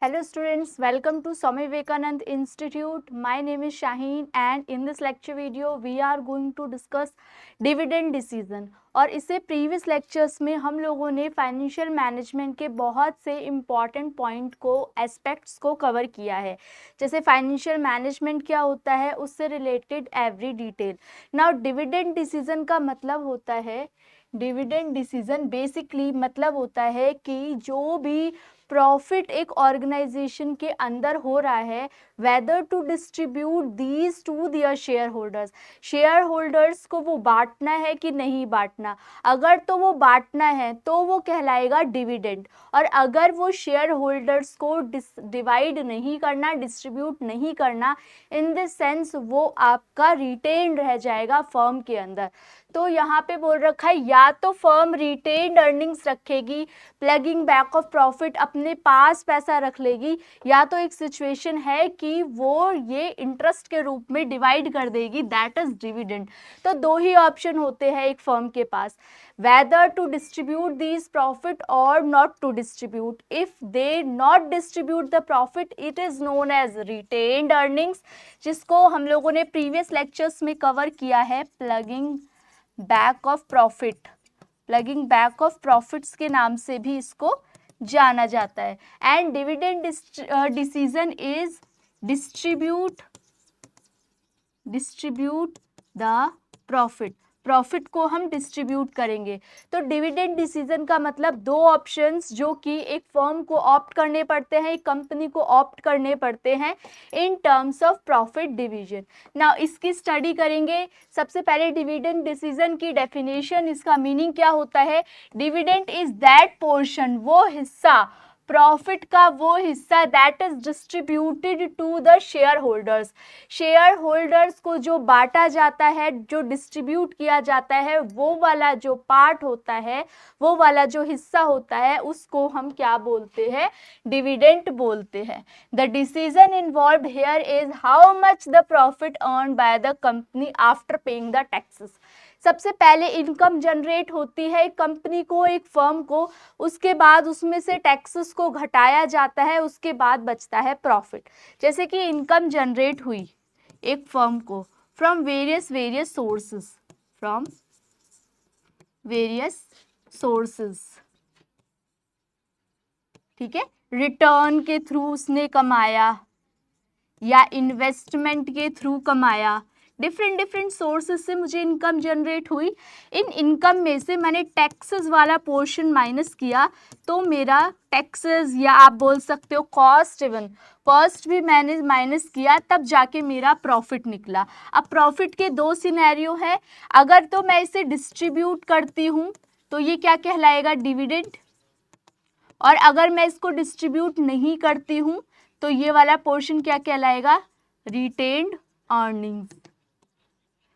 Hello students, welcome to Swami Vivekanand Institute. My name is Shaheen and in this lecture video we are going to discuss dividend decision. और इससे previous lectures में हम लोगों ने financial management के बहुत से इम्पॉर्टेंट पॉइंट को एस्पेक्ट्स को कवर किया है, जैसे फाइनेंशियल मैनेजमेंट क्या होता है उससे related every detail. Now dividend decision का मतलब होता है, डिविडेंड डिसीजन बेसिकली मतलब होता है कि जो भी प्रॉफिट एक ऑर्गेनाइजेशन के अंदर हो रहा है, whether to distribute these to their share holders को वो बांटना है कि नहीं बांटना. अगर तो वो बांटना है तो वो कहलाएगा डिविडेंड, और अगर वो शेयर होल्डर्स को डिवाइड नहीं करना, डिस्ट्रीब्यूट नहीं करना, इन द सेंस वो आपका रिटेन रह जाएगा फर्म के अंदर. तो यहाँ पे बोल रखा है या तो फर्म रिटेन्ड अर्निंग्स रखेगी, प्लगिंग बैक ऑफ प्रॉफिट अपने पास पैसा रख लेगी, या तो एक सिचुएशन है कि वो ये इंटरेस्ट के रूप में डिवाइड कर देगी, दैट इज डिविडेंड. तो दो ही ऑप्शन होते हैं एक फर्म के पास, whether to distribute these profit or not to distribute. If they not distribute the profit, it is known as retained earnings, जिसको हम लोगों ने प्रीवियस लेक्चर्स में कवर किया है plugging back of profit. Plugging back of profits के नाम से भी इसको जाना जाता है. And dividend decision is distribute the profit को हम डिस्ट्रीब्यूट करेंगे. तो डिविडेंड डिसीजन का मतलब दो ऑप्शंस जो कि एक फर्म को ऑप्ट करने पड़ते हैं, एक कंपनी को ऑप्ट करने पड़ते हैं in terms of profit division. Now इसकी स्टडी करेंगे. सबसे पहले डिविडेंड डिसीजन की डेफिनेशन, इसका मीनिंग क्या होता है. डिविडेंड इज दैट पोर्शन, वो हिस्सा, प्रॉफिट का वो हिस्सा that is distributed to the share holders. Share holders को जो बांटा जाता है, जो डिस्ट्रीब्यूट किया जाता है, वो वाला जो पार्ट होता है, वो वाला जो हिस्सा होता है, उसको हम क्या बोलते हैं, डिविडेंड बोलते हैं. The decision involved here is how much the profit earned by the company after paying the taxes. सबसे पहले इनकम जनरेट होती है एक कंपनी को, एक फर्म को, उसके बाद उसमें से टैक्सेस को घटाया जाता है, उसके बाद बचता है प्रॉफिट. जैसे कि इनकम जनरेट हुई एक फर्म को फ्रॉम वेरियस सोर्सेस, ठीक है, रिटर्न के थ्रू उसने कमाया या इन्वेस्टमेंट के थ्रू कमाया, डिफरेंट सोर्सेस से मुझे इनकम जनरेट हुई. इन इनकम में से मैंने टैक्सेस वाला पोर्शन माइनस किया, तो मेरा टैक्सेस या आप बोल सकते हो कॉस्ट, इवन कॉस्ट भी मैंने माइनस किया, तब जाके मेरा प्रॉफिट निकला. अब प्रॉफिट के दो सिनेरियो है. अगर तो मैं इसे डिस्ट्रीब्यूट करती हूँ तो ये क्या कहलाएगा, डिविडेंड, और अगर मैं इसको डिस्ट्रीब्यूट नहीं करती हूँ तो ये वाला पोर्शन क्या कहलाएगा, रिटेन्ड अर्निंग्स.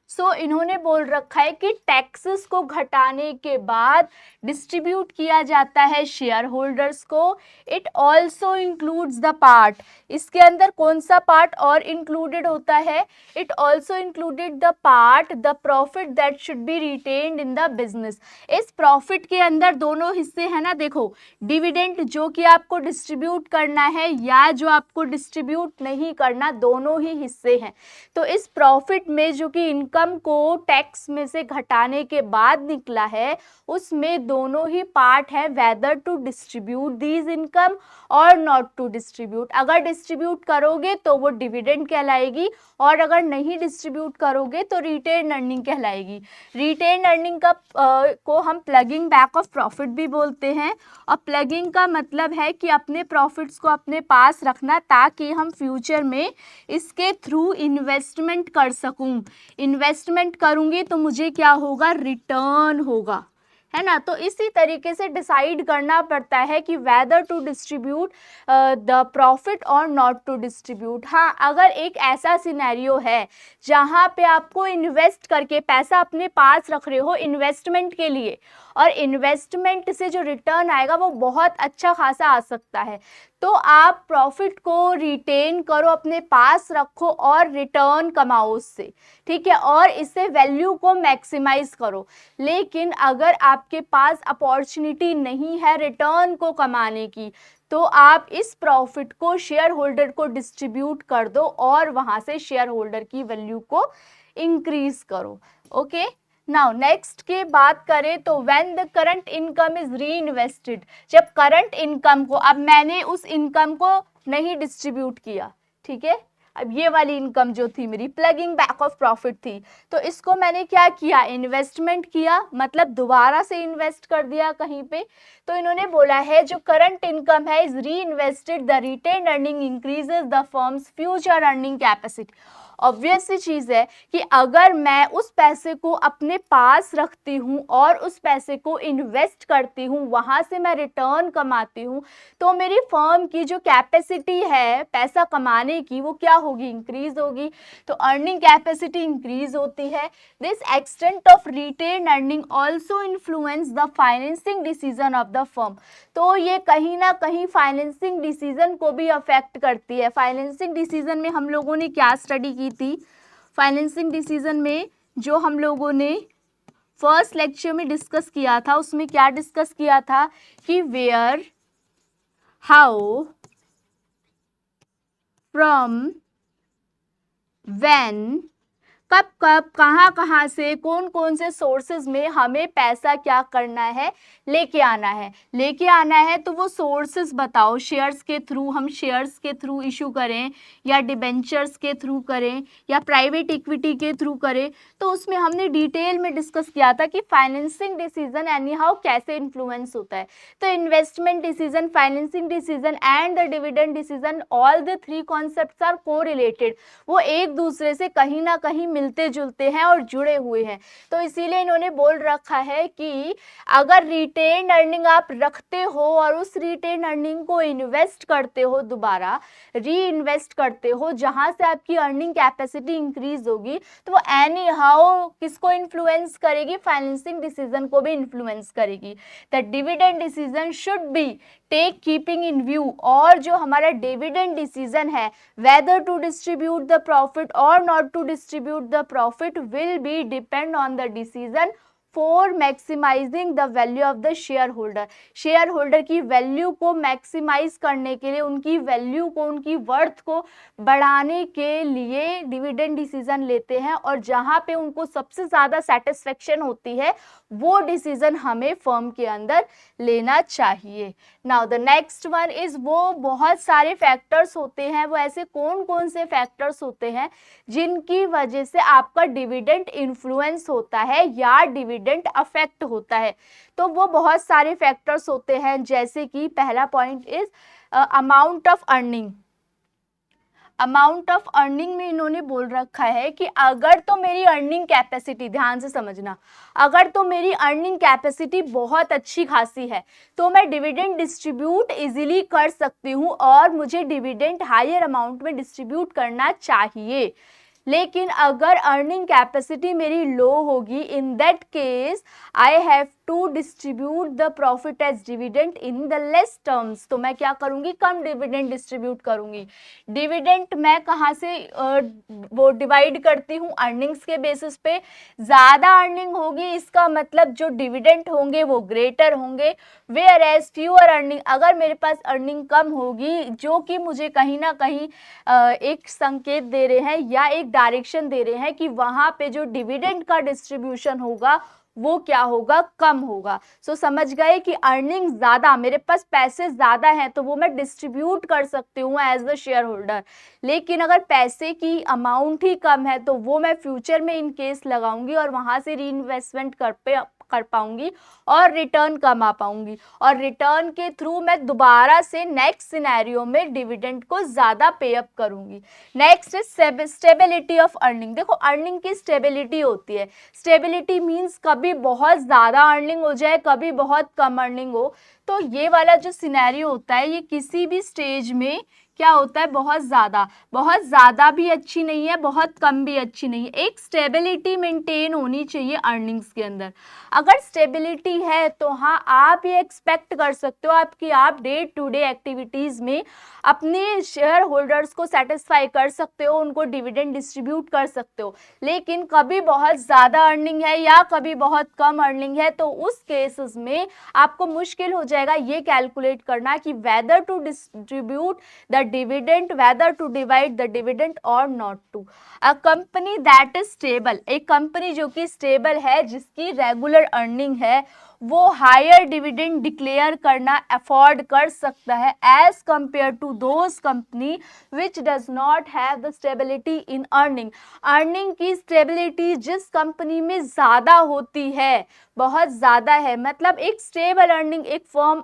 सो इन्होंने बोल रखा है कि टैक्सेस को घटाने के बाद डिस्ट्रीब्यूट किया जाता है शेयर होल्डर्स को. It also includes the part, इसके अंदर कौन सा पार्ट और इंक्लूडेड होता है, it also included the part the profit that should be retained in the business. इस प्रॉफिट के अंदर दोनों हिस्से हैं ना, देखो, डिविडेंड जो कि आपको डिस्ट्रीब्यूट करना है या जो आपको डिस्ट्रीब्यूट नहीं करना, दोनों ही हिस्से हैं. तो इस प्रॉफिट में जो कि इनकम को टैक्स में से घटाने के बाद निकला है, उसमें दोनों ही पार्ट है, whether to distribute these income और नॉट टू डिस्ट्रीब्यूट. अगर डिस्ट्रीब्यूट करोगे तो वो डिविडेंड कहलाएगी, और अगर नहीं डिस्ट्रीब्यूट करोगे तो रिटेन अर्निंग कहलाएगी. रिटेन अर्निंग का को हम प्लगिंग बैक ऑफ प्रॉफिट भी बोलते हैं. और प्लगिंग का मतलब है कि अपने प्रॉफिट्स को अपने पास रखना, ताकि हम फ्यूचर में इसके थ्रू इन्वेस्टमेंट कर सकूं. इन्वेस्टमेंट करूंगी तो मुझे क्या होगा, रिटर्न होगा, है ना. तो इसी तरीके से डिसाइड करना पड़ता है कि whether to distribute the profit और नॉट टू डिस्ट्रीब्यूट. हाँ, अगर एक ऐसा सिनेरियो है जहाँ पे आपको इन्वेस्ट करके पैसा अपने पास रख रहे हो इन्वेस्टमेंट के लिए, और इन्वेस्टमेंट से जो रिटर्न आएगा वो बहुत अच्छा खासा आ सकता है, तो आप प्रॉफिट को रिटेन करो, अपने पास रखो और रिटर्न कमाओ उससे, ठीक है, और इससे वैल्यू को मैक्सिमाइज करो. लेकिन अगर आप आपके पास अपॉर्चुनिटी नहीं है रिटर्न को कमाने की, तो आप इस प्रॉफिट को शेयर होल्डर को डिस्ट्रीब्यूट कर दो और वहां से शेयर होल्डर की वैल्यू को इंक्रीज करो। ओके, नाउ नेक्स्ट की बात करें तो when the current income is री इन्वेस्टेड, जब करंट इनकम को, अब मैंने उस इनकम को नहीं डिस्ट्रीब्यूट किया, ठीक है, अब ये वाली इनकम जो थी मेरी प्लगिंग बैक ऑफ प्रॉफिट थी, तो इसको मैंने क्या किया, इन्वेस्टमेंट किया, मतलब दोबारा से इन्वेस्ट कर दिया कहीं पे। तो इन्होंने बोला है जो करंट इनकम है is reinvested, the retained earning increases the firm's future earning capacity. Obvious सी चीज़ है कि अगर मैं उस पैसे को अपने पास रखती हूँ और उस पैसे को इन्वेस्ट करती हूँ, वहाँ से मैं रिटर्न कमाती हूँ, तो मेरी फर्म की जो कैपेसिटी है पैसा कमाने की वो क्या होगी, इंक्रीज होगी। तो अर्निंग कैपेसिटी इंक्रीज होती है। This extent of retain earning also influence the financing decision of the firm. तो ये कहीं ना कहीं फाइनेंसिंग डिसीजन को भी अफेक्ट करती है। फाइनेंसिंग डिसीजन में हम लोगों ने क्या स्टडी की थी, फाइनेंसिंग डिसीजन में जो हम लोगों ने फर्स्ट लेक्चर में डिस्कस किया था, उसमें क्या डिस्कस किया था कि वेयर, हाउ, फ्रॉम, व्हेन, कब कब, कहाँ कहाँ से, कौन कौन से सोर्सेज में हमें पैसा क्या करना है, लेके आना है। लेके आना है तो वो सोर्सेज बताओ, शेयर्स के थ्रू, हम शेयर्स के थ्रू इशू करें या डिबेंचर्स के थ्रू करें या प्राइवेट इक्विटी के थ्रू करें। तो उसमें हमने डिटेल में डिस्कस किया था कि फाइनेंसिंग डिसीजन एनी हाउ कैसे इन्फ्लुएंस होता है। तो investment decision, financing decision and the dividend decision, all the three concepts are correlated. वो एक दूसरे से कहीं ना कहीं मिलते जुलते हैं और जुड़े हुए हैं। तो इसीलिए इन्होंने बोल रखा है कि अगर रिटेन अर्निंग आप रखते हो और उस रिटेन अर्निंग को इन्वेस्ट करते हो, दोबारा री इन्वेस्ट करते हो, जहां से आपकी अर्निंग कैपेसिटी इंक्रीज होगी, तो वो एनी हाउ किसको इन्फ्लुएंस करेगी, फाइनेंसिंग डिसीजन को भी इन्फ्लुएंस करेगी। The dividend decision should be take keeping in view, और जो हमारा डिविडेंड डिसीजन है whether to distribute the profit or not to distribute the profit will be depend on the decision for maximizing the value of the share holder. Share holder की value को maximize करने के लिए, उनकी value को, उनकी worth को बढ़ाने के लिए डिविडेंड डिसीजन लेते हैं, और जहां पे उनको सबसे ज़्यादा सेटिस्फेक्शन होती है वो डिसीजन हमें फर्म के अंदर लेना चाहिए। Now the next one is, वो बहुत सारे फैक्टर्स होते हैं, वो ऐसे कौन कौन से फैक्टर्स होते हैं जिनकी वजह से आपका डिविडेंड इन्फ्लुएंस होता है या डिविडेंड अफेक्ट होता है। तो वो बहुत सारे फैक्टर्स होते हैं, जैसे कि पहला point is amount of earning. Amount of earning में इन्होंने बोल रखा है कि अगर तो मेरी अर्निंग कैपेसिटी, ध्यान से समझना, अगर तो मेरी अर्निंग कैपेसिटी बहुत अच्छी खासी है तो मैं डिविडेंड डिस्ट्रीब्यूट इजीली कर सकती हूँ और मुझे डिविडेंड हायर अमाउंट में डिस्ट्रीब्यूट करना चाहिए। लेकिन अगर अर्निंग कैपेसिटी मेरी लो होगी, in that case I have to distribute the profit as dividend in the less terms. तो मैं क्या करूंगी, कम डिविडेंड डिस्ट्रीब्यूट करूंगी। डिविडेंड मैं कहाँ से वो डिवाइड करती हूँ, अर्निंग्स के बेसिस पे। ज़्यादा अर्निंग होगी इसका मतलब जो डिविडेंड होंगे वो ग्रेटर होंगे, वेयर एज फ्यूअर अर्निंग, अगर मेरे पास अर्निंग कम होगी जो कि मुझे कहीं ना कहीं एक संकेत दे रहे हैं या एक डायरेक्शन दे रहे हैं कि वहाँ पे जो डिविडेंड का डिस्ट्रीब्यूशन होगा वो क्या होगा, कम होगा। सो समझ गए कि अर्निंग ज़्यादा, मेरे पास पैसे ज़्यादा हैं तो वो मैं डिस्ट्रीब्यूट कर सकती हूँ एज द शेयर होल्डर, लेकिन अगर पैसे की अमाउंट ही कम है तो वो मैं फ्यूचर में इन केस लगाऊंगी और वहाँ से री इन्वेस्टमेंट कर पाऊंगी और रिटर्न कमा पाऊंगी, और रिटर्न के थ्रू मैं दोबारा से नेक्स्ट सिनेरियो में डिविडेंड को ज़्यादा पे अप करूंगी। Next is stability of earning. देखो अर्निंग की स्टेबिलिटी होती है, स्टेबिलिटी मीन्स कभी बहुत ज़्यादा अर्निंग हो जाए, कभी बहुत कम अर्निंग हो, तो ये वाला जो सिनेरियो होता है ये किसी भी स्टेज में क्या होता है, बहुत ज़्यादा भी अच्छी नहीं है, बहुत कम भी अच्छी नहीं है। एक स्टेबिलिटी मेंटेन होनी चाहिए अर्निंग्स के अंदर। अगर स्टेबिलिटी है तो हाँ आप ये एक्सपेक्ट कर सकते हो आपकी आप डे टू डे एक्टिविटीज़ में अपने शेयर होल्डर्स को सेटिस्फाई कर सकते हो, उनको डिविडेंड डिस्ट्रीब्यूट कर सकते हो। लेकिन कभी बहुत ज़्यादा अर्निंग है या कभी बहुत कम अर्निंग है तो उस केसेस में आपको मुश्किल हो जाएगा ये कैलकुलेट करना कि whether to distribute the dividend, whether to divide the dividend और not to. A company that is stable, एक कंपनी जो कि स्टेबल है, जिसकी रेगुलर अर्निंग है, वो हायर डिविडेंड डिक्लेयर करना अफोर्ड कर सकता है as compare to those company which does not have the stability in earning. Earning की स्टेबिलिटी जिस कंपनी में ज़्यादा होती है, बहुत ज़्यादा है, मतलब एक स्टेबल अर्निंग, एक फर्म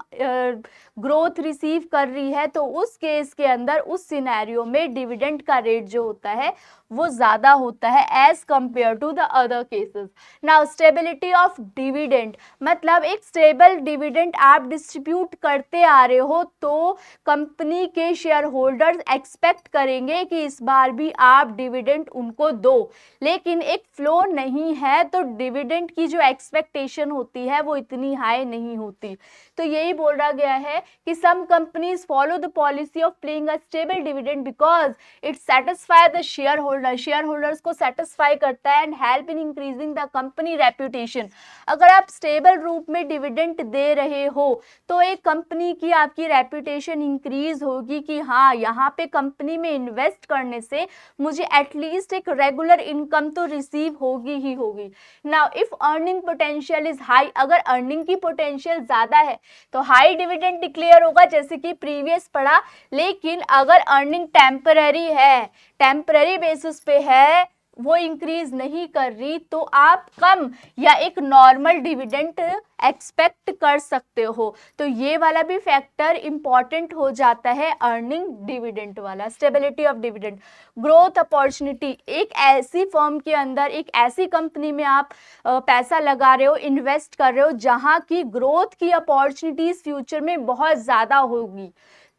ग्रोथ रिसीव कर रही है, तो उस केस के अंदर उस सिनेरियो में डिविडेंड का रेट जो होता है वो ज़्यादा होता है as compare to the other cases. Now stability of dividend, मतलब एक स्टेबल डिविडेंड आप डिस्ट्रीब्यूट करते आ रहे हो तो कंपनी के शेयर होल्डर्स एक्सपेक्ट करेंगे कि इस बार भी आप डिविडेंड उनको दो। लेकिन एक फ्लो नहीं है तो डिविडेंड की जो एक्सपेक्टेशन होती है वो इतनी हाई नहीं होती। तो यही बोला गया है कि some companies follow the policy of paying a stable dividend because it satisfy the share holders को सेटिस्फाई करता है and help in increasing the company reputation. अगर आप स्टेबल रूप में डिविडेंड दे रहे हो तो एक कंपनी की आपकी रेप्यूटेशन इंक्रीज होगी कि हाँ यहाँ पे कंपनी में इन्वेस्ट करने से मुझे एटलीस्ट एक रेगुलर इनकम तो रिसीव होगी ही होगी। Now if earning potential is high, अगर अर्निंग की पोटेंशियल ज़्यादा है तो हाई डिविडेंड डिक्लेयर होगा जैसे कि प्रीवियस पढ़ा। लेकिन अगर अर्निंग टेम्पररी है, टेम्पररी बेसिस पे है, वो इंक्रीज नहीं कर रही, तो आप कम या एक नॉर्मल डिविडेंड एक्सपेक्ट कर सकते हो। तो ये वाला भी फैक्टर इंपॉर्टेंट हो जाता है अर्निंग डिविडेंड वाला। Stability of dividend, growth opportunity, एक ऐसी फर्म के अंदर, एक ऐसी कंपनी में आप पैसा लगा रहे हो, इन्वेस्ट कर रहे हो जहाँ की ग्रोथ की अपॉर्चुनिटीज फ्यूचर में बहुत ज़्यादा होगी,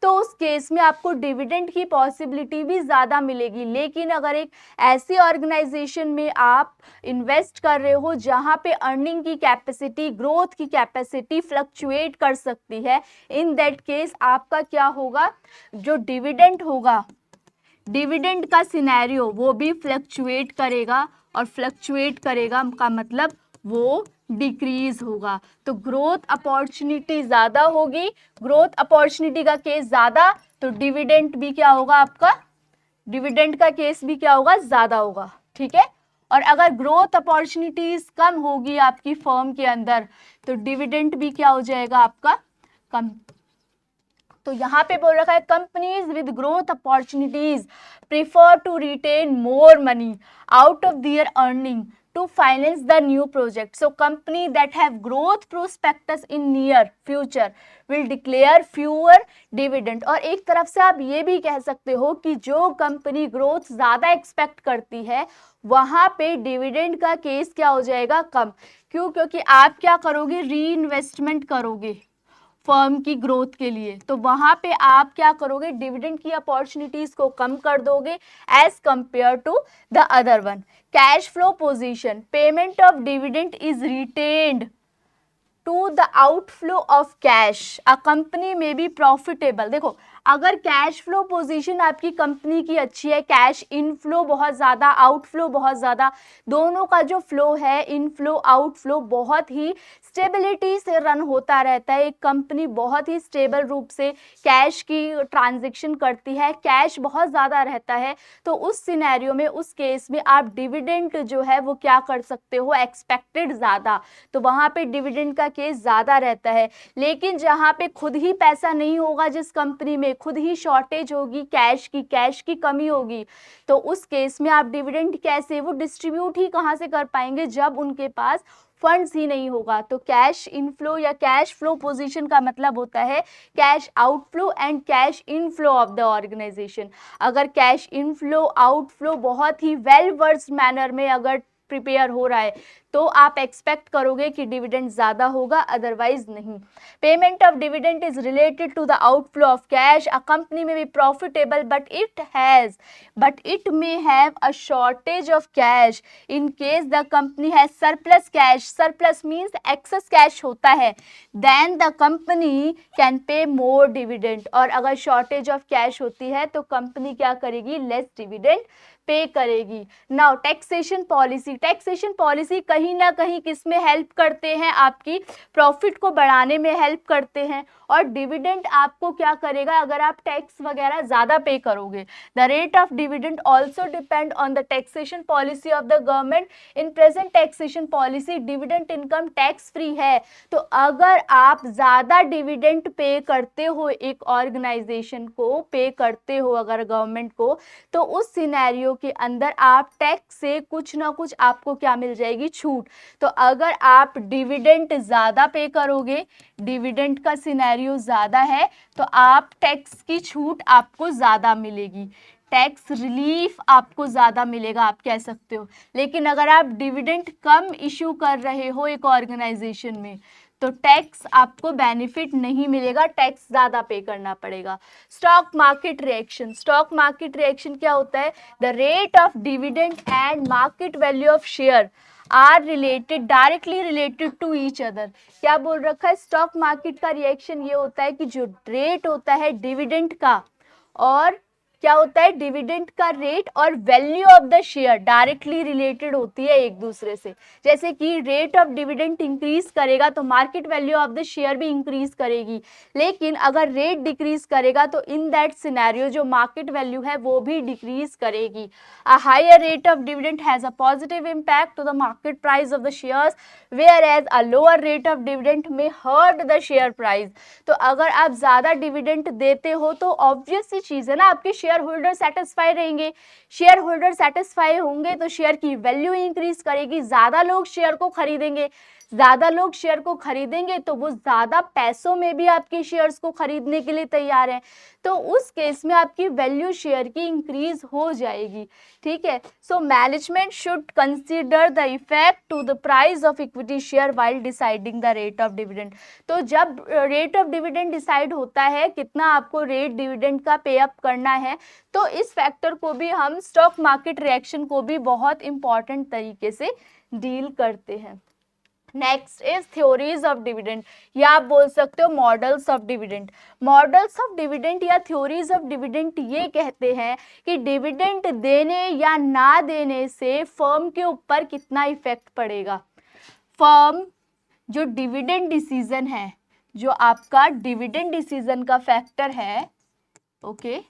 तो उस केस में आपको डिविडेंड की पॉसिबिलिटी भी ज़्यादा मिलेगी। लेकिन अगर एक ऐसी ऑर्गेनाइजेशन में आप इन्वेस्ट कर रहे हो जहाँ पे अर्निंग की कैपेसिटी, ग्रोथ की कैपेसिटी फ्लक्चुएट कर सकती है, इन दैट केस आपका क्या होगा, जो डिविडेंड होगा, डिविडेंड का सिनेरियो वो भी फ्लक्चुएट करेगा, और फ्लक्चुएट करेगा का मतलब वो डिक्रीज होगा। तो ग्रोथ अपॉर्चुनिटी ज़्यादा होगी, ग्रोथ अपॉर्चुनिटी का केस ज़्यादा, तो डिविडेंड भी क्या होगा आपका, डिविडेंड का केस भी क्या होगा, ज़्यादा होगा। ठीक है, और अगर ग्रोथ अपॉर्चुनिटीज कम होगी आपकी फर्म के अंदर तो डिविडेंड भी क्या हो जाएगा आपका, कम। तो यहाँ पे बोल रखा है companies with growth opportunities prefer to retain more money out of their earning to finance the new project. So company that have growth prospectus in near future will declare fewer dividend. और एक तरफ से आप ये भी कह सकते हो कि जो कंपनी ग्रोथ ज़्यादा एक्सपेक्ट करती है वहाँ पे डिविडेंड का केस क्या हो जाएगा, कम। क्यों, क्योंकि आप क्या करोगे, री इन्वेस्टमेंट करोगे फर्म की ग्रोथ के लिए, तो वहाँ पे आप क्या करोगे, डिविडेंड की अपॉर्चुनिटीज को कम कर दोगे as compare to the other one. Cash flow position, payment of dividend is retained to the outflow of cash, a company may be profitable. देखो अगर कैश फ्लो पोजीशन आपकी कंपनी की अच्छी है, कैश इनफ्लो बहुत ज़्यादा, आउटफ्लो बहुत ज़्यादा, दोनों का जो फ्लो है, इनफ्लो आउटफ्लो बहुत ही स्टेबिलिटी से रन होता रहता है, एक कंपनी बहुत ही स्टेबल रूप से कैश की ट्रांजैक्शन करती है, कैश बहुत ज़्यादा रहता है, तो उस सिनेरियो में, उस केस में आप डिविडेंड जो है वो क्या कर सकते हो, एक्सपेक्टेड ज़्यादा, तो वहाँ पे डिविडेंड का केस ज़्यादा रहता है। लेकिन जहाँ पे खुद ही पैसा नहीं होगा, जिस कंपनी में खुद ही शॉर्टेज होगी, कैश की कमी होगी, तो उस केस में आप डिविडेंड कैसे, वो डिस्ट्रीब्यूट ही कहाँ से कर पाएंगे जब उनके पास फंड्स ही नहीं होगा। तो कैश इनफ्लो या कैश फ्लो पोजीशन का मतलब होता है cash outflow and cash inflow of the organization. अगर कैश इनफ्लो आउटफ्लो बहुत ही वेल वर्स्ड मैनर में अगर प्रिपेयर हो रहा है तो आप एक्सपेक्ट करोगे कि डिविडेंड ज़्यादा होगा, अदरवाइज नहीं। Payment of dividend is related to the outflow of cash. A company may be profitable but it may have a shortage of cash in case the company has surplus cash. Surplus means excess cash होता है, then the company can pay more dividend. और अगर shortage of cash होती है तो company क्या करेगी, less dividend pay करेगी। Now taxation policy, taxation policy कहीं ना कहीं किस में हेल्प करते हैं, आपकी प्रॉफिट को बढ़ाने में हेल्प करते हैं। और डिविडेंड आपको क्या करेगा, अगर आप टैक्स वगैरह ज़्यादा पे करोगे। The rate of dividend also depend on the taxation policy of the government. In present taxation policy dividend income tax free है। तो अगर आप ज़्यादा डिविडेंड पे करते हो, एक ऑर्गेनाइजेशन को पे करते हो अगर गवर्नमेंट को, तो उस सिनेरियो के अंदर आप टैक्स से कुछ ना कुछ आपको क्या मिल जाएगी, छूट। तो अगर आप डिविडेंड ज़्यादा पे करोगे, डिविडेंड का सिनेरियो ज़्यादा है, तो आप टैक्स की छूट आपको ज़्यादा मिलेगी, टैक्स रिलीफ आपको ज़्यादा मिलेगा, आप कह सकते हो। लेकिन अगर आप डिविडेंड कम इशू कर रहे हो एक ऑर्गेनाइजेशन में, तो टैक्स आपको बेनिफिट नहीं मिलेगा, टैक्स ज़्यादा पे करना पड़ेगा। Stock market reaction, stock market reaction क्या होता है, the rate of dividend and market value of share are related, directly related to each other. क्या बोल रखा है, स्टॉक मार्केट का रिएक्शन ये होता है कि जो रेट होता है डिविडेंड का, और क्या होता है, डिविडेंड का रेट और value of the share directly related होती है एक दूसरे से। जैसे कि रेट ऑफ डिविडेंड इंक्रीज करेगा तो market value of the share भी इंक्रीज करेगी, लेकिन अगर रेट डिक्रीज करेगा तो इन दैट सिनेरियो जो मार्केट वैल्यू है वो भी डिक्रीज करेगी। A higher rate of dividend has a positive impact to the market price of the shares, whereas a lower rate of dividend may hurt the share price. तो अगर आप ज़्यादा dividend देते हो तो ऑब्वियस सी चीज़ है ना, आपके शेयर होल्डर सेटिस्फाई रहेंगे। शेयर होल्डर सेटिस्फाई होंगे तो शेयर की वैल्यू इंक्रीज करेगी, ज़्यादा लोग शेयर को खरीदेंगे। ज़्यादा लोग शेयर को खरीदेंगे तो वो ज़्यादा पैसों में भी आपके शेयर्स को खरीदने के लिए तैयार हैं, तो उस केस में आपकी वैल्यू शेयर की इंक्रीज हो जाएगी। ठीक है, so management should consider the effect to the price of equity share while deciding the rate of dividend. तो जब रेट ऑफ डिविडेंड डिसाइड होता है, कितना आपको रेट डिविडेंड का पे अप करना है, तो इस फैक्टर को भी हम स्टॉक मार्केट रिएक्शन को भी बहुत इंपॉर्टेंट तरीके से डील करते हैं। Next is theories of dividend, या आप बोल सकते हो models of dividend. Models of dividend या थ्योरीज ऑफ डिविडेंड ये कहते हैं कि डिविडेंड देने या ना देने से फर्म के ऊपर कितना इफेक्ट पड़ेगा। फर्म जो डिविडेंड डिसीजन है, जो आपका डिविडेंड डिसीजन का फैक्टर है, ओके,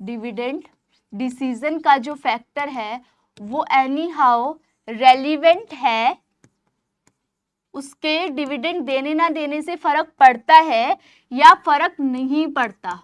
डिविडेंड डिसीजन का जो फैक्टर है वो एनी हाउ रेलिवेंट है, उसके डिविडेंड देने ना देने से फर्क पड़ता है या फर्क नहीं पड़ता,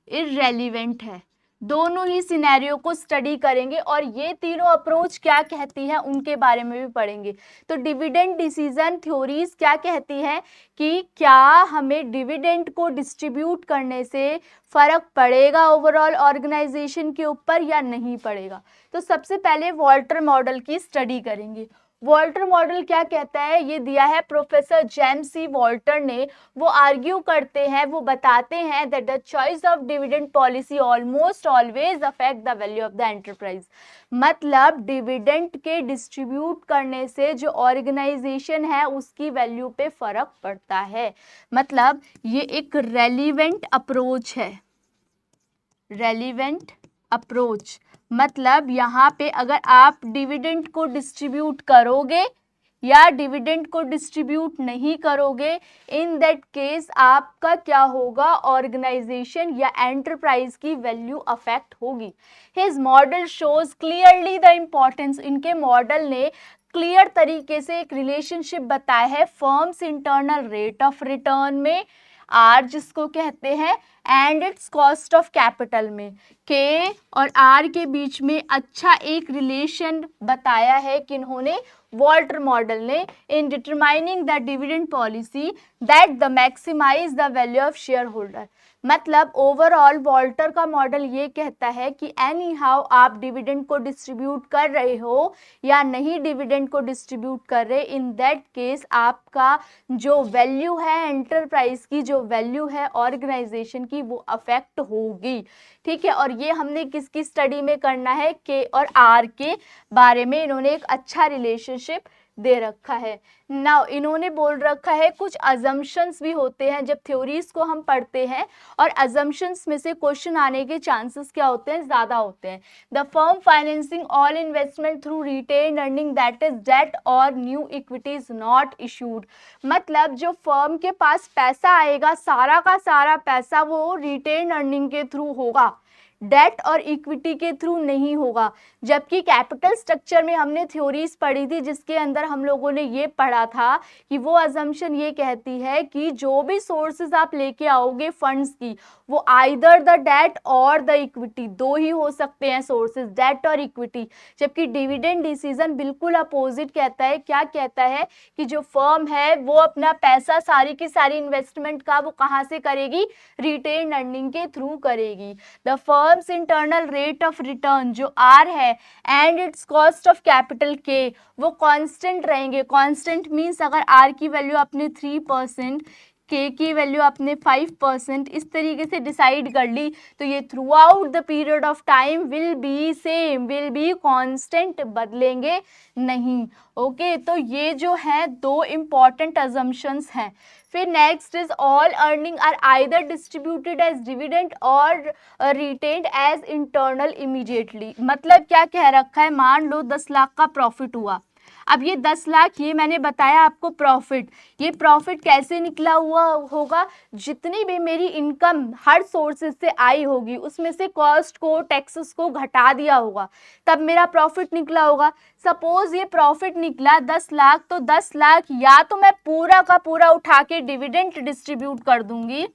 इररेलीवेंट है। दोनों ही सिनेरियो को स्टडी करेंगे और ये तीनों अप्रोच क्या कहती है उनके बारे में भी पढ़ेंगे। तो डिविडेंड डिसीजन थ्योरीज क्या कहती है कि क्या हमें डिविडेंड को डिस्ट्रीब्यूट करने से फर्क पड़ेगा ओवरऑल ऑर्गेनाइजेशन के ऊपर या नहीं पड़ेगा। तो सबसे पहले वॉल्टर मॉडल की स्टडी करेंगे। वॉल्टर मॉडल क्या कहता है, ये दिया है प्रोफेसर जेम्स सी वॉल्टर ने। वो आर्ग्यू करते हैं, वो बताते हैं that the choice of dividend policy almost always affect the value of the enterprise. मतलब डिविडेंड के डिस्ट्रीब्यूट करने से जो ऑर्गेनाइजेशन है उसकी वैल्यू पे फर्क पड़ता है। मतलब ये एक रेलिवेंट अप्रोच है, रेलिवेंट अप्रोच। मतलब यहाँ पे अगर आप डिविडेंड को डिस्ट्रीब्यूट करोगे या डिविडेंड को डिस्ट्रीब्यूट नहीं करोगे, इन दैट केस आपका क्या होगा, ऑर्गेनाइजेशन या एंटरप्राइज की वैल्यू अफेक्ट होगी। His model shows clearly the importance, इनके मॉडल ने क्लियर तरीके से एक रिलेशनशिप बताया है firms internal rate of return में, आर जिसको कहते हैं, and it's cost of capital में, के और आर के बीच में अच्छा एक रिलेशन बताया है किन्होंने, वॉल्टर मॉडल ने in determining the dividend policy that the maximize the value of share holder. मतलब ओवरऑल वॉल्टर का मॉडल ये कहता है कि एनी हाउ आप डिविडेंड को डिस्ट्रीब्यूट कर रहे हो या नहीं डिविडेंड को डिस्ट्रीब्यूट कर रहे, इन दैट केस आपका जो वैल्यू है एंटरप्राइज की, जो वैल्यू है ऑर्गेनाइजेशन की, वो अफेक्ट होगी। ठीक है, और ये हमने किसकी स्टडी में करना है, के और आर के बारे में इन्होंने एक अच्छा रिलेशनशिप दे रखा है। नाउ इन्होंने बोल रखा है कुछ अजम्पशंस भी होते हैं जब थ्योरीज को हम पढ़ते हैं, और अजम्पशंस में से क्वेश्चन आने के चांसेस क्या होते हैं, ज़्यादा होते हैं। The firm financing all investment through retained earning that is debt और new equity is not issued. मतलब जो फर्म के पास पैसा आएगा सारा का सारा पैसा वो रिटेन अर्निंग के थ्रू होगा, डेट और इक्विटी के थ्रू नहीं होगा। जबकि कैपिटल स्ट्रक्चर में हमने थ्योरीज पढ़ी थी जिसके अंदर हम लोगों ने ये पढ़ा था कि वो अजम्पशन ये कहती है कि जो भी सोर्सेज आप लेके आओगे फंड्स की, वो आइदर द डेट और द इक्विटी, दो ही हो सकते हैं सोर्सेज, डेट और इक्विटी। जबकि डिविडेंड डिसीजन बिल्कुल अपोजिट कहता है। क्या कहता है कि जो फर्म है वो अपना पैसा सारी की सारी इन्वेस्टमेंट का वो कहाँ से करेगी, रिटेन अर्निंग के थ्रू करेगी। The firms internal rate of return जो आर है and it's cost of capital के, वो कांस्टेंट रहेंगे। कांस्टेंट मींस अगर आर की वैल्यू आपने 3%, के की वैल्यू आपने 5% इस तरीके से डिसाइड कर ली, तो ये through out the period of time will be same, will be constant, बदलेंगे नहीं। ओके, तो ये जो है दो इम्पॉर्टेंट अजम्पशंस हैं। फिर next is all earning are either distributed as dividend और रिटेन्ड एज इंटरनल इमीडिएटली। मतलब क्या कह रखा है, मान लो 10 लाख का प्रॉफिट हुआ। अब ये 10 लाख, ये मैंने बताया आपको प्रॉफिट, ये प्रॉफिट कैसे निकला हुआ होगा, जितनी भी मेरी इनकम हर सोर्सेज से आई होगी उसमें से कॉस्ट को, टैक्सेस को घटा दिया होगा, तब मेरा प्रॉफिट निकला होगा। सपोज ये प्रॉफिट निकला 10 लाख, तो 10 लाख या तो मैं पूरा का पूरा उठा के डिविडेंड डिस्ट्रीब्यूट कर दूंगी,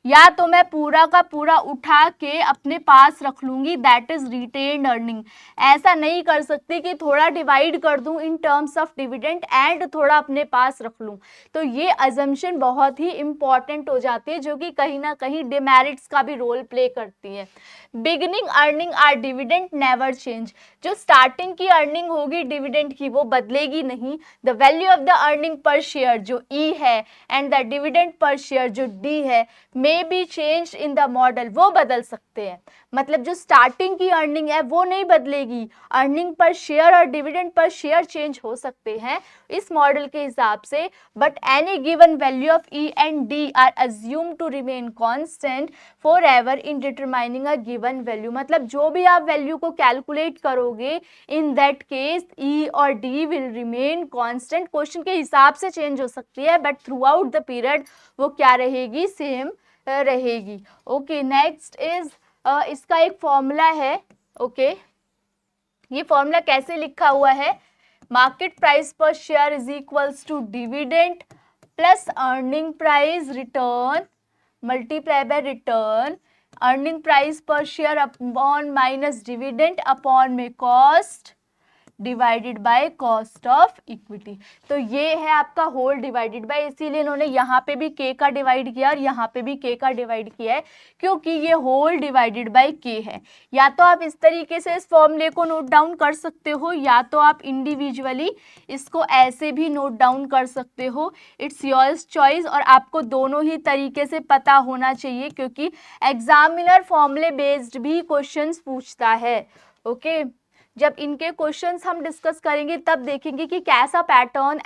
या तो मैं पूरा का पूरा उठा के अपने पास रख लूंगी, दैट इज रिटेन्ड अर्निंग। ऐसा नहीं कर सकती कि थोड़ा डिवाइड कर दूं in terms of dividend and थोड़ा अपने पास रख लूं। तो ये अजम्पशन बहुत ही इंपॉर्टेंट हो जाती है, जो कि कहीं ना कहीं डिमेरिट्स का भी रोल प्ले करती है। Beginning earning are dividend never change. जो स्टार्टिंग की अर्निंग होगी डिविडेंड की वो बदलेगी नहीं। The value of the earning per share जो ई है and the dividend per share जो डी है may be change in the model, वो बदल सकते हैं। मतलब जो स्टार्टिंग की अर्निंग है वो नहीं बदलेगी, अर्निंग पर शेयर और डिविडेंड पर शेयर चेंज हो सकते हैं इस मॉडल के हिसाब से, but any given value of E and D are assume to remain constant for ever in determining a given value. मतलब जो भी आप वैल्यू को कैलकुलेट करोगे इन दैट केस ई और D will remain constant. Question के हिसाब से चेंज हो सकती है but through out the period वो क्या रहेगी, सेम रहेगी। ओके, नेक्स्ट इज इसका एक फॉर्मूला है। ओके, ये फॉर्मूला कैसे लिखा हुआ है, market price per share is equals to dividend plus earning price return multiply by return, earning price per share upon minus dividend upon में cost divided by cost of equity. तो ये है आपका होल डिवाइडेड बाय, इसीलिए इन्होंने यहाँ पे भी के का डिवाइड किया और यहाँ पे भी के का डिवाइड किया है, क्योंकि ये होल डिवाइडेड बाय के है। या तो आप इस तरीके से इस फॉर्मूले को नोट डाउन कर सकते हो, या तो आप इंडिविजुअली इसको ऐसे भी नोट डाउन कर सकते हो। इट्स योर्स चॉइस, और आपको दोनों ही तरीके से पता होना चाहिए क्योंकि एग्जामिनर फॉर्मूले बेस्ड भी क्वेश्चंस पूछता है। ओके, जब इनके क्वेश्चंस हम डिस्कस करेंगे तब देखेंगे कि कैसा पैटर्न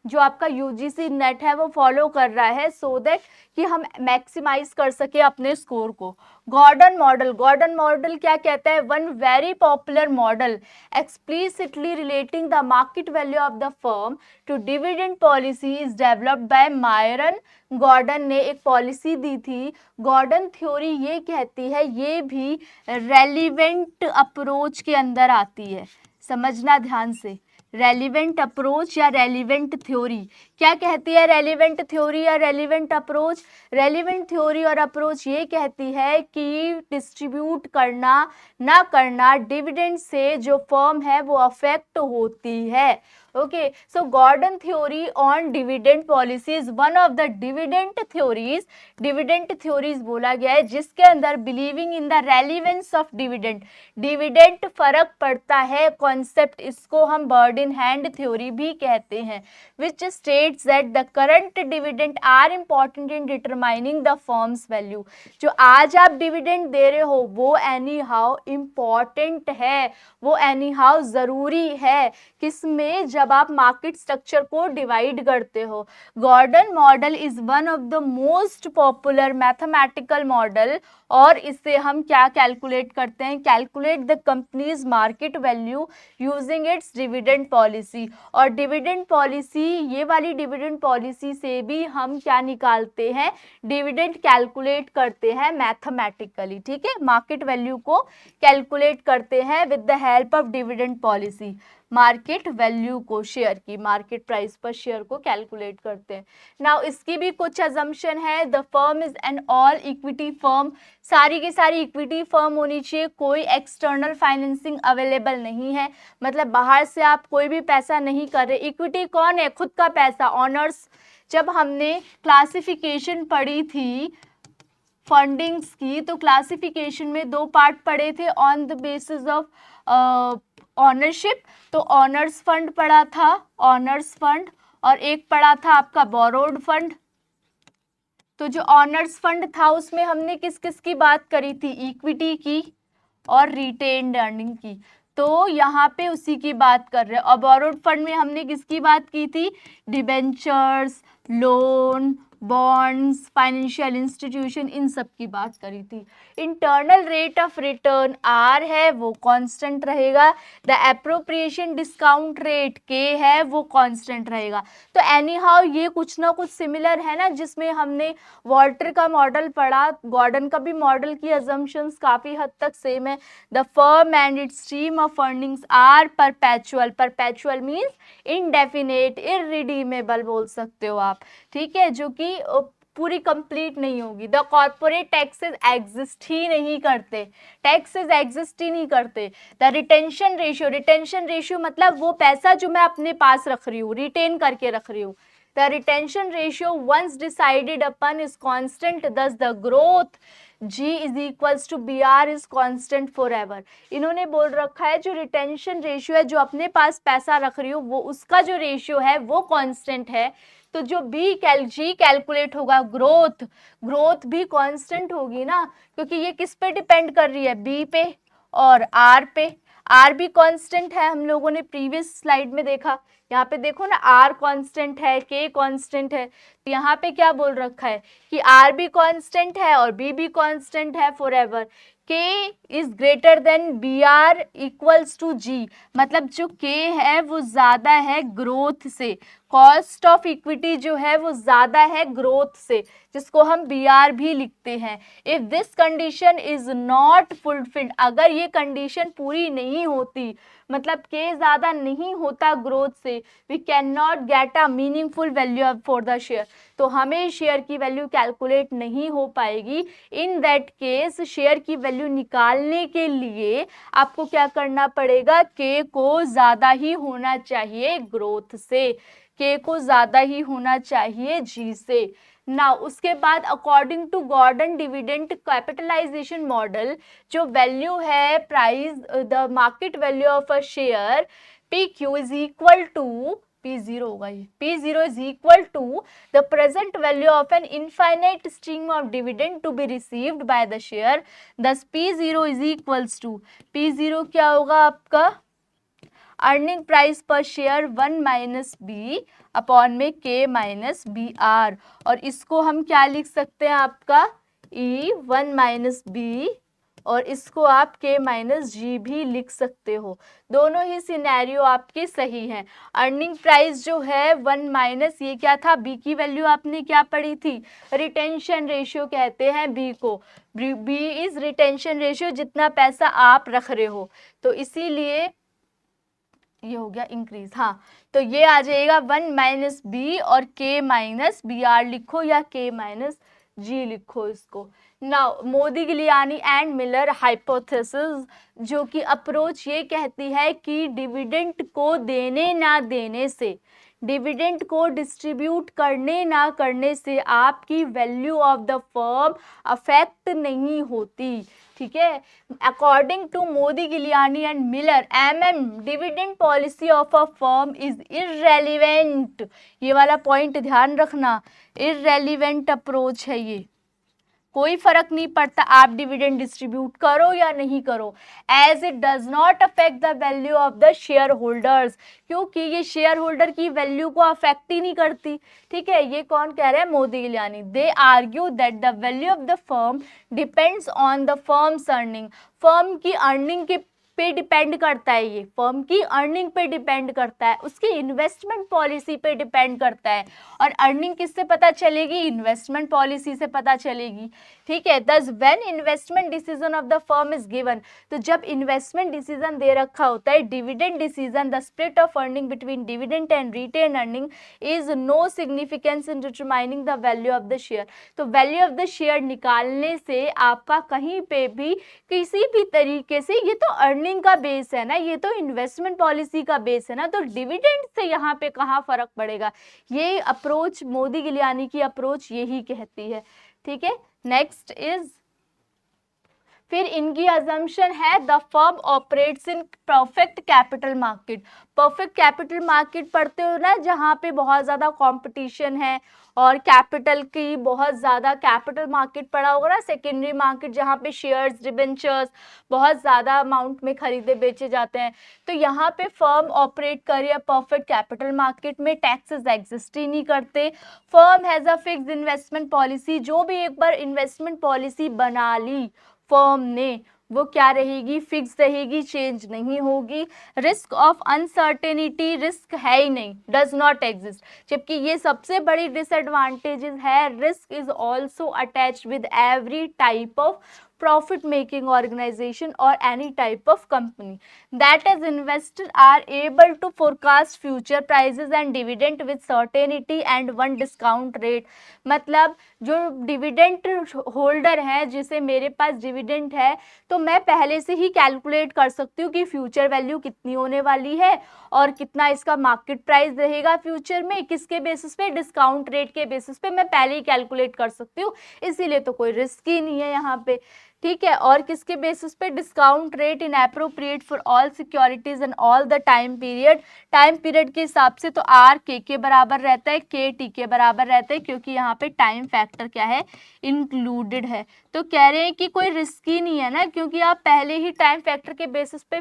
जो आपका यूजीसी नेट है वो फॉलो कर रहा है, सो दैट कि हम मैक्सिमाइज कर सके अपने स्कोर को। गॉर्डन मॉडल, गॉर्डन मॉडल क्या कहता है, one very popular model explicitly relating the market value of the firm to dividend policy is developed by Myron. Gordon ने एक पॉलिसी दी थी। गॉर्डन थ्योरी ये कहती है, ये भी रेलिवेंट अप्रोच के अंदर आती है, समझना ध्यान से। रेलिवेंट अप्रोच या रेलिवेंट थ्योरी क्या कहती है, रेलिवेंट थ्योरी या रेलिवेंट अप्रोच, रेलिवेंट थ्योरी और अप्रोच ये कहती है कि डिस्ट्रीब्यूट करना ना करना डिविडेंड से जो फर्म है वो अफेक्ट होती है। Okay, so Gordon theory on dividend policy is one of the dividend theories. Dividend theories बोला गया है जिसके अंदर believing in the relevance of dividend, dividend फर्क पड़ता है कॉन्सेप्ट, इसको हम बर्ड इन हैंड थ्योरी भी कहते हैं, which states that the current dividend are important in determining the firm's value. जो आज आप डिविडेंड दे रहे हो वो एनी हाउ इम्पॉर्टेंट है, वो एनी हाउ ज़रूरी है, किसमें, जब आप मार्केट स्ट्रक्चर को डिवाइड करते हो। Gordon model is one of the most popular mathematical model, और इससे हम क्या कैलकुलेट करते हैं, calculate the company's market value using its dividend policy. और डिविडेंड पॉलिसी, ये वाली डिविडेंड पॉलिसी से भी हम क्या निकालते हैं, डिविडेंड कैलकुलेट करते हैं मैथमेटिकली, ठीक है, मार्केट वैल्यू को कैलकुलेट करते हैं with the help of dividend policy. Market value को, शेयर की मार्केट प्राइस पर शेयर को कैलकुलेट करते हैं। नाउ इसकी भी कुछ अजम्पशन है। The firm is an all equity firm, सारी की सारी इक्विटी फर्म होनी चाहिए, कोई एक्सटर्नल फाइनेंसिंग अवेलेबल नहीं है, मतलब बाहर से आप कोई भी पैसा नहीं कर रहे। इक्विटी कौन है, खुद का पैसा, ऑनर्स। जब हमने क्लासिफिकेशन पढ़ी थी फंडिंग्स की, तो क्लासिफिकेशन में दो पार्ट पढ़े थे, on the basis of ownership. तो ऑनर्स फंड पढ़ा था, ऑनर्स फंड, और एक पढ़ा था आपका बोरोड फंड। तो जो ऑनर्स फंड था उसमें हमने किस किस की बात करी थी, इक्विटी की और रिटेन्ड अर्निंग की, तो यहाँ पे उसी की बात कर रहे हैं। और बोरोड फंड में हमने किसकी बात की थी, debentures, loan, bonds, financial institution, इन सब की बात करी थी। Internal rate of return R है वो कांस्टेंट रहेगा, द एप्रोप्रिएशन डिस्काउंट रेट के है वो कांस्टेंट रहेगा। तो एनी हाउ ये कुछ ना कुछ सिमिलर है ना, जिसमें हमने वॉल्टर का मॉडल पढ़ा, गॉर्डन का भी मॉडल की अजम्पशंस काफ़ी हद तक सेम है। The firm and its stream of earnings are perpetual, perpetual means indefinite, irredeemable बोल सकते हो आप, ठीक है, जो कि पूरी कंप्लीट नहीं होगी। द कॉर्पोरेट टैक्सेस एग्जिस्ट ही नहीं करते, टैक्सेस एग्जिस्ट ही नहीं करते। The retention ratio, retention ratio मतलब वो पैसा जो मैं अपने पास रख रही हूँ, रिटेन करके रख रही हूँ। The retention ratio once decided upon is constant, thus the growth G is equals to BR is constant forever. इन्होंने बोल रखा है जो रिटेंशन रेशियो है, जो अपने पास पैसा रख रही हूँ, वो उसका जो रेशियो है वो कांस्टेंट है। तो जो G कैलकुलेट होगा, ग्रोथ, ग्रोथ भी कांस्टेंट होगी ना, क्योंकि ये किस पे डिपेंड कर रही है, B पे और R पे। R भी कांस्टेंट है, हम लोगों ने प्रीवियस स्लाइड में देखा। यहाँ पे देखो ना, R कांस्टेंट है, K कांस्टेंट है, तो यहाँ पे क्या बोल रखा है कि R भी कांस्टेंट है और B भी कांस्टेंट है for ever. K is greater than BR equals to G, मतलब जो K है वो ज़्यादा है ग्रोथ से, कॉस्ट ऑफ इक्विटी जो है वो ज़्यादा है ग्रोथ से, जिसको हम BR भी लिखते हैं। If this condition is not fulfilled, अगर ये कंडीशन पूरी नहीं होती, मतलब K ज़्यादा नहीं होता ग्रोथ से, we can not get a meaningful value for the share, तो हमें शेयर की वैल्यू कैलकुलेट नहीं हो पाएगी। इन दैट केस शेयर की वैल्यू निकालने के लिए आपको क्या करना पड़ेगा, K को ज़्यादा ही होना चाहिए ग्रोथ से, K को ज़्यादा ही होना चाहिए G से। ना उसके बाद according to Gordon dividend capitalization model, जो वैल्यू है price, the market value of a share PQ is equal to P0 होगा, ये P0 is equal to the present value of an infinite stream of dividend to be received by the share, thus P0 is equals to, P0 क्या होगा आपका, earning price per share 1 minus B upon में K minus BR, और इसको हम क्या लिख सकते हैं आपका E 1 माइनस बी, और इसको आप K माइनस G भी लिख सकते हो। दोनों ही सिनेरियो आपके सही हैं। अर्निंग प्राइस जो है 1 माइनस, ये क्या था, B की वैल्यू आपने क्या पढ़ी थी, रिटेंशन रेशियो कहते हैं B को, B इज रिटेंशन रेशियो, जितना पैसा आप रख रहे हो, तो इसीलिए ये हो गया इंक्रीज। हाँ, तो ये आ जाएगा 1 माइनस बी और K माइनस BR लिखो या K माइनस G लिखो इसको, now Modigliani and Miller hypothesis, जो कि अप्रोच ये कहती है कि डिविडेंड को देने ना देने से, डिविडेंड को डिस्ट्रीब्यूट करने ना करने से आपकी value of the firm affect नहीं होती, ठीक है। According to Modigliani and Miller, dividend policy of a firm is irrelevant, ये वाला पॉइंट ध्यान रखना, इररेलीवेंट अप्रोच है ये, कोई फर्क नहीं पड़ता आप डिविडेंड डिस्ट्रीब्यूट करो या नहीं करो, as it does not affect the value of the share holders, क्योंकि ये शेयर होल्डर की वैल्यू को अफेक्ट ही नहीं करती, ठीक है। ये कौन कह रहा है? Modigliani. They argue that the value of the firm depends on the firm's earning, firm की अर्निंग के पे डिपेंड करता है, ये फर्म की अर्निंग पे डिपेंड करता है, उसकी इन्वेस्टमेंट पॉलिसी पे डिपेंड करता है, और अर्निंग किससे पता चलेगी? इन्वेस्टमेंट पॉलिसी से पता चलेगी, ठीक है। Thus when investment decision of the firm is given, तो जब इन्वेस्टमेंट डिसीजन दे रखा होता है, dividend decision, the split of earning between dividend and retain earning is no significance in determining the value of the share, तो value of the share निकालने से आपका कहीं पे भी किसी भी तरीके से, ये तो अर्निंग का बेस है ना, ये तो इन्वेस्टमेंट पॉलिसी का बेस है ना, तो डिविडेंड से यहाँ पे कहाँ फर्क पड़ेगा? ये अप्रोच, मोदी गिलियानी की अप्रोच यही कहती है, ठीक है। नेक्स्ट इज, फिर इनकी अजम्पशन है the firm operates in perfect capital market, perfect capital market पढ़ते हो ना, जहाँ पे बहुत ज़्यादा कंपटीशन है और कैपिटल की बहुत ज़्यादा, कैपिटल मार्केट पढ़ा होगा ना, सेकेंडरी मार्केट जहाँ पे शेयर्स, डिबेंचर्स बहुत ज़्यादा अमाउंट में खरीदे बेचे जाते हैं, तो यहाँ पे फर्म ऑपरेट कर रही है परफेक्ट कैपिटल मार्केट में, टैक्सेस एग्जिस्ट ही नहीं करते, firm has a fixed investment policy, जो भी एक बार इन्वेस्टमेंट पॉलिसी बना ली फर्म ने, वो क्या रहेगी? फिक्स रहेगी, चेंज नहीं होगी। रिस्क ऑफ अनसर्टेनिटी, रिस्क है ही नहीं, डज नॉट एग्जिस्ट, जबकि ये सबसे बड़ी डिसएडवांटेजेस है, risk is also attach with every type of profit making organization or any type of company, that as investors are able to forecast future prices and dividend with certainty and one discount rate, मतलब जो dividend holder है, जिसे मेरे पास dividend है, तो मैं पहले से ही कैलकुलेट कर सकती हूँ कि फ्यूचर वैल्यू कितनी होने वाली है और कितना इसका मार्केट प्राइस रहेगा फ्यूचर में, किसके बेसिस पे? डिस्काउंट रेट के बेसिस पे मैं पहले ही कैलकुलेट कर सकती हूँ, इसीलिए तो कोई रिस्क ही नहीं है यहाँ पे, ठीक है। और किसके बेसिस पे? Discount rate in appropriate for all securities and all the time period, time period के हिसाब से तो आर के बराबर रहता है, के टी के बराबर रहता है, क्योंकि यहाँ पे टाइम फैक्टर क्या है? इंक्लूडेड है, तो कह रहे हैं कि कोई रिस्क ही नहीं है ना, क्योंकि आप पहले ही टाइम फैक्टर के बेसिस पे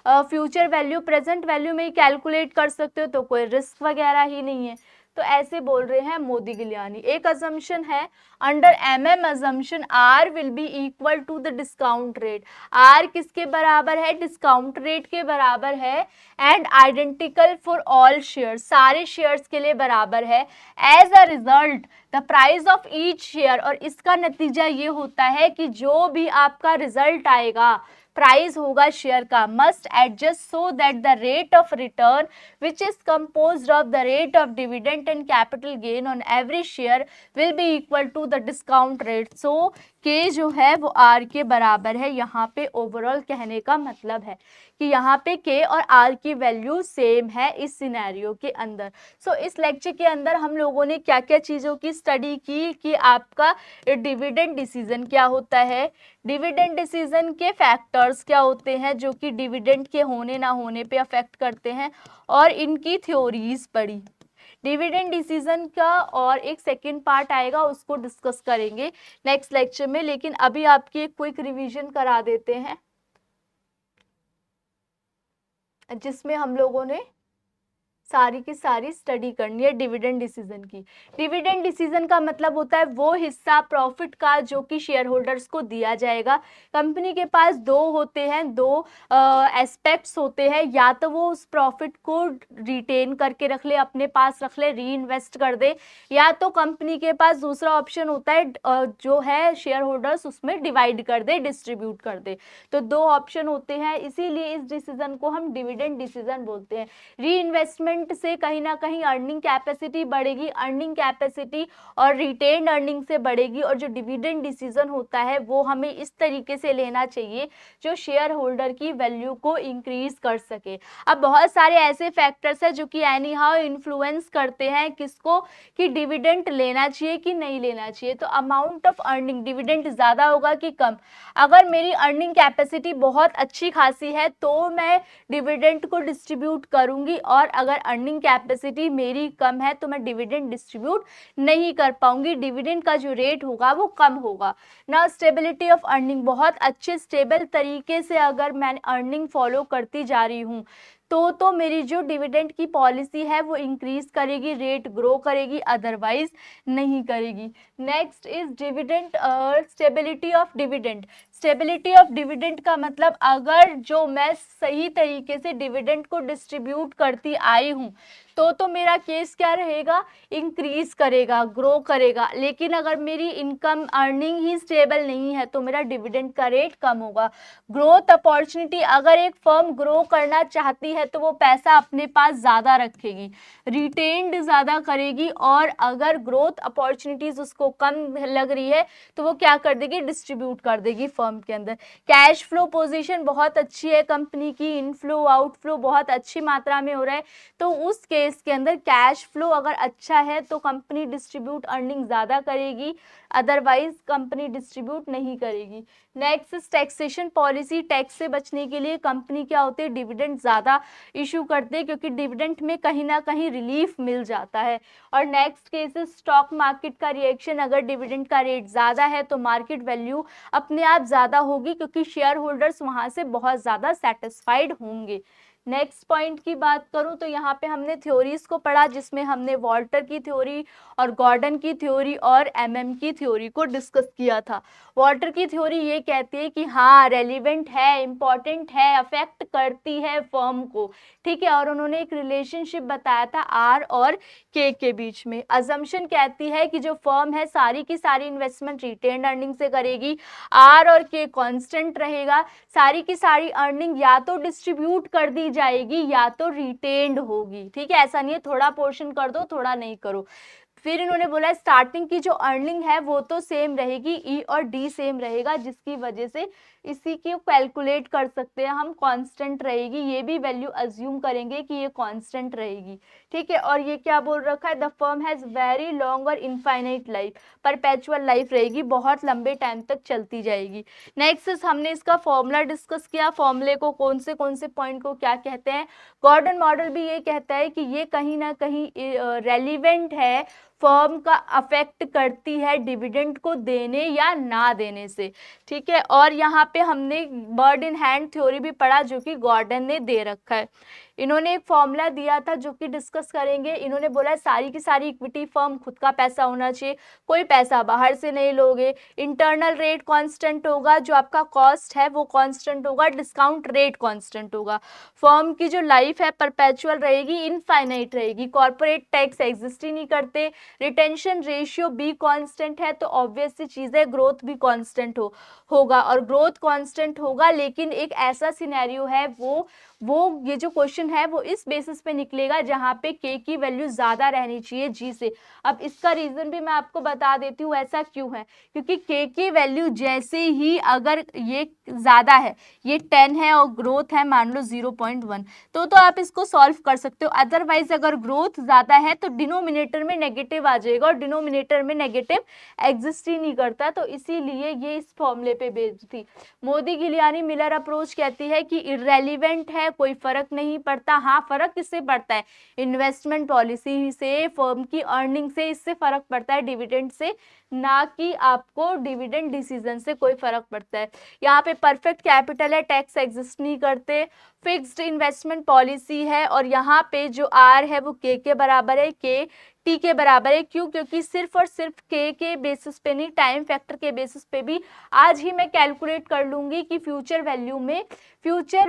फ्यूचर वैल्यू प्रेजेंट वैल्यू में ही कैलकुलेट कर सकते हो, तो कोई रिस्क वगैरह ही नहीं है, तो ऐसे बोल रहे हैं मोदी गिलियानी। एक अजम्पशन है, under assumption R will be equal to the discount rate, R किसके बराबर है? डिस्काउंट रेट के बराबर है, and identical for all share, सारे शेयर्स के लिए बराबर है। As a result the price of each share, और इसका नतीजा ये होता है कि जो भी आपका रिजल्ट आएगा, प्राइस होगा शेयर का, must adjust so that the rate of return which is composed of the rate of dividend and capital gain on every share will be equal to the discount rate, so के जो है वो are के बराबर है। यहाँ पे overall कहने का मतलब है कि यहाँ पे के और आर की वैल्यू सेम है इस सिनेरियो के अंदर। सो इस लेक्चर के अंदर हम लोगों ने क्या क्या चीज़ों की स्टडी की कि आपका डिविडेंड डिसीजन क्या होता है, डिविडेंड डिसीजन के फैक्टर्स क्या होते हैं जो कि डिविडेंड के होने ना होने पे अफेक्ट करते हैं, और इनकी थ्योरीज पढ़ी। डिविडेंड डिसीजन का और एक सेकंड पार्ट आएगा, उसको डिस्कस करेंगे नेक्स्ट लेक्चर में, लेकिन अभी आपकी एक क्विक रिवीजन करा देते हैं जिसमें हम लोगों ने सारी की सारी स्टडी करनी है डिविडेंड डिसीजन की। डिविडेंड डिसीजन का मतलब होता है वो हिस्सा प्रॉफिट का जो कि शेयर होल्डर्स को दिया जाएगा। कंपनी के पास दो होते हैं, दो एस्पेक्ट्स होते हैं, या तो वो उस प्रॉफिट को रिटेन करके रख ले, अपने पास रख ले, री इन्वेस्ट कर दे, या तो कंपनी के पास दूसरा ऑप्शन होता है जो है शेयर होल्डर्स उसमें डिवाइड कर दे, डिस्ट्रीब्यूट कर दे। तो दो ऑप्शन होते हैं, इसीलिए इस डिसीजन को हम डिविडेंड डिसीजन बोलते हैं। री इन्वेस्टमेंट डिविडेंड से कहीं ना कहीं अर्निंग कैपेसिटी बढ़ेगी, अर्निंग कैपेसिटी और रिटेन्ड अर्निंग से बढ़ेगी, और जो डिविडेंड डिसीजन होता है वो हमें इस तरीके से लेना चाहिए जो शेयर होल्डर की वैल्यू को इंक्रीज कर सके। अब बहुत सारे ऐसे फैक्टर्स हैं जो कि एनी हाउ इन्फ्लुएंस करते हैं किसको, कि डिविडेंड लेना चाहिए कि नहीं लेना चाहिए। तो अमाउंट ऑफ अर्निंग, डिविडेंड ज़्यादा होगा कि कम, अगर मेरी अर्निंग कैपेसिटी बहुत अच्छी खासी है तो मैं डिविडेंड को डिस्ट्रीब्यूट करूंगी, और अगर अर्निंग कैपेसिटी मेरी कम है तो मैं डिविडेंड डिस्ट्रीब्यूट नहीं कर पाऊंगी, डिविडेंड का जो रेट होगा वो कम होगा ना। स्टेबिलिटी ऑफ अर्निंग, बहुत अच्छे स्टेबल तरीके से अगर मैं अर्निंग फॉलो करती जा रही हूँ तो मेरी जो डिविडेंड की पॉलिसी है वो इंक्रीज करेगी, रेट ग्रो करेगी, अदरवाइज नहीं करेगी। Next is dividend stability of dividend. Stability of dividend का मतलब अगर जो मैं सही तरीके से डिविडेंड को डिस्ट्रीब्यूट करती आई हूँ तो मेरा केस क्या रहेगा, इंक्रीज करेगा, ग्रो करेगा। लेकिन अगर मेरी इनकम अर्निंग ही स्टेबल नहीं है तो मेरा डिविडेंड का रेट कम होगा। ग्रोथ अपॉर्चुनिटी, अगर एक फर्म ग्रो करना चाहती है तो वो पैसा अपने पास ज़्यादा रखेगी, रिटेन्ड ज़्यादा करेगी, और अगर ग्रोथ अपॉर्चुनिटीज उसको कम लग रही है तो वो क्या कर देगी, डिस्ट्रीब्यूट कर देगी फर्म के अंदर। कैश फ्लो पोजीशन बहुत अच्छी है कंपनी की, इनफ्लो आउटफ्लो बहुत अच्छी मात्रा में हो रहा है, तो उस केस के अंदर कैश फ्लो अगर अच्छा है तो कंपनी डिस्ट्रीब्यूट अर्निंग ज़्यादा करेगी, अदरवाइज कंपनी डिस्ट्रीब्यूट नहीं करेगी। नेक्स्ट टैक्सेशन पॉलिसी, टैक्स से बचने के लिए कंपनी क्या होती है, डिविडेंड ज़्यादा इशू करते हैं क्योंकि डिविडेंड में कहीं ना कहीं रिलीफ मिल जाता है। और नेक्स्ट केस स्टॉक मार्केट का रिएक्शन, अगर डिविडेंड का रेट ज़्यादा है तो मार्केट वैल्यू अपने आप ज़्यादा होगी क्योंकि शेयर होल्डर्स वहाँ से बहुत ज़्यादा सेटिस्फाइड होंगे। नेक्स्ट पॉइंट की बात करूं तो यहाँ पे हमने थ्योरीज को पढ़ा जिसमें हमने वॉल्टर की थ्योरी और गॉर्डन की थ्योरी और एमएम की थ्योरी को डिस्कस किया था। वॉल्टर की थ्योरी ये कहती है कि हाँ रेलिवेंट है, इम्पॉर्टेंट है, अफेक्ट करती है फर्म को, ठीक है, और उन्होंने एक रिलेशनशिप बताया था आर और के बीच में। अजम्पशन कहती है कि जो फर्म है सारी की सारी इन्वेस्टमेंट रिटेन्ड अर्निंग से करेगी, आर और के कांस्टेंट रहेगा, सारी की सारी अर्निंग या तो डिस्ट्रीब्यूट कर दी जाएगी या तो रिटेन्ड होगी, ठीक है, ऐसा नहीं है थोड़ा पोर्शन कर दो थोड़ा नहीं करो। फिर इन्होंने बोला स्टार्टिंग की जो अर्निंग है वो तो सेम रहेगी, ई और डी सेम रहेगा, जिसकी वजह से इसी की कैलकुलेट कर सकते हैं हम, कांस्टेंट रहेगी, ये भी वैल्यू अज्यूम करेंगे कि ये कांस्टेंट रहेगी, ठीक है। और ये क्या बोल रखा है, the firm has very long और इनफाइनाइट लाइफ, परपेचुअल लाइफ रहेगी, बहुत लंबे टाइम तक चलती जाएगी। नेक्स्ट हमने इसका फॉर्मूला डिस्कस किया, फॉर्मूले को कौन से पॉइंट को क्या कहते हैं। गॉर्डन मॉडल भी ये कहता है कि ये कहीं ना कहीं रेलिवेंट है, फर्म का अफेक्ट करती है डिविडेंड को देने या ना देने से, ठीक है। और यहाँ पे हमने बर्ड इन हैंड थ्योरी भी पढ़ा जो कि गॉर्डन ने दे रखा है। इन्होंने एक फॉर्मूला दिया था जो कि डिस्कस करेंगे। इन्होंने बोला सारी की सारी इक्विटी फर्म खुद का पैसा होना चाहिए, कोई पैसा बाहर से नहीं लोगे, इंटरनल रेट कांस्टेंट होगा, जो आपका कॉस्ट है वो कांस्टेंट होगा, डिस्काउंट रेट कांस्टेंट होगा, फर्म की जो लाइफ है परपेचुअल रहेगी, इनफाइनाइट रहेगी, कॉर्पोरेट टैक्स एग्जिस्ट ही नहीं करते, रिटेंशन रेशियो भी कांस्टेंट है, तो ऑब्वियस सी चीज़ है ग्रोथ भी कांस्टेंट होगा, और ग्रोथ कांस्टेंट होगा। लेकिन एक ऐसा सिनेरियो है वो ये जो क्वेश्चन है वो इस बेसिस पे निकलेगा जहाँ पे के की वैल्यू ज़्यादा रहनी चाहिए जी से। अब इसका रीज़न भी मैं आपको बता देती हूँ, ऐसा क्यों है, क्योंकि के की वैल्यू जैसे ही अगर ये ज़्यादा है, ये 10 है और ग्रोथ है मान लो 0.1, तो आप इसको सॉल्व कर सकते हो। अदरवाइज अगर ग्रोथ ज़्यादा है तो डिनोमिनेटर में नेगेटिव आ जाएगा, और डिनोमिनेटर में नेगेटिव एग्जिस्ट ही नहीं करता, तो इसीलिए ये इस फॉर्मूले पे बेस्ड थी। मोदी गिलियानी मिलर अप्रोच कहती है कि इररेलीवेंट है, कोई फर्क नहीं पड़ता। हाँ फर्क किससे पड़ता है, इन्वेस्टमेंट पॉलिसी से, फर्म की अर्निंग से, इससे फर्क पड़ता है, डिविडेंड से ना कि आपको डिविडेंड डिसीजन से कोई फर्क पड़ता है। यहाँ पे परफेक्ट कैपिटल है, टैक्स एग्जिस्ट नहीं करते, फिक्स्ड इन्वेस्टमेंट पॉलिसी है, और यहाँ पे जो आर है वो के बराबर है, के टी के बराबर है। क्यों, क्योंकि सिर्फ और सिर्फ के बेसिस पे नहीं, टाइम फैक्टर के बेसिस पे भी आज ही मैं कैलकुलेट कर लूंगी कि फ्यूचर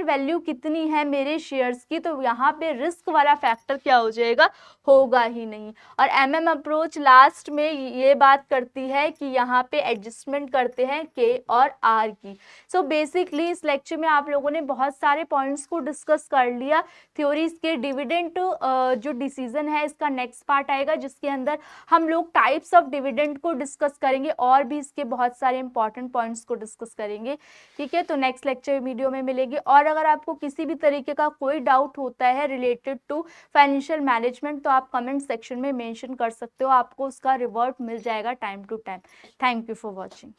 वैल्यू कितनी है मेरे शेयर्स की, तो यहाँ पे रिस्क वाला फैक्टर क्या हो जाएगा, होगा ही नहीं। और एमएम अप्रोच लास्ट में ये बात करती है कि यहाँ पे एडजस्टमेंट करते हैं के और आर की। सो बेसिकली इस लेक्चर में आप लोगों ने बहुत सारे पॉइंट्स पॉइंट्स को डिस्कस कर लिया। थ्योरीज के डिविडेंड जो डिसीजन है इसका नेक्स्ट पार्ट आएगा, जिसके अंदर हम लोग टाइप्स ऑफ डिविडेंड को डिस्कस करेंगे और भी इसके बहुत सारे इंपॉर्टेंट पॉइंट्स को डिस्कस करेंगे। ठीक है, तो नेक्स्ट लेक्चर वीडियो में मिलेगी। और अगर आपको किसी भी तरीके का कोई डाउट होता है रिलेटेड टू फाइनेंशियल मैनेजमेंट तो आप कमेंट सेक्शन में मेंशन कर सकते हो, आपको उसका रिवर्ट मिल जाएगा time to time. Thank you for watching.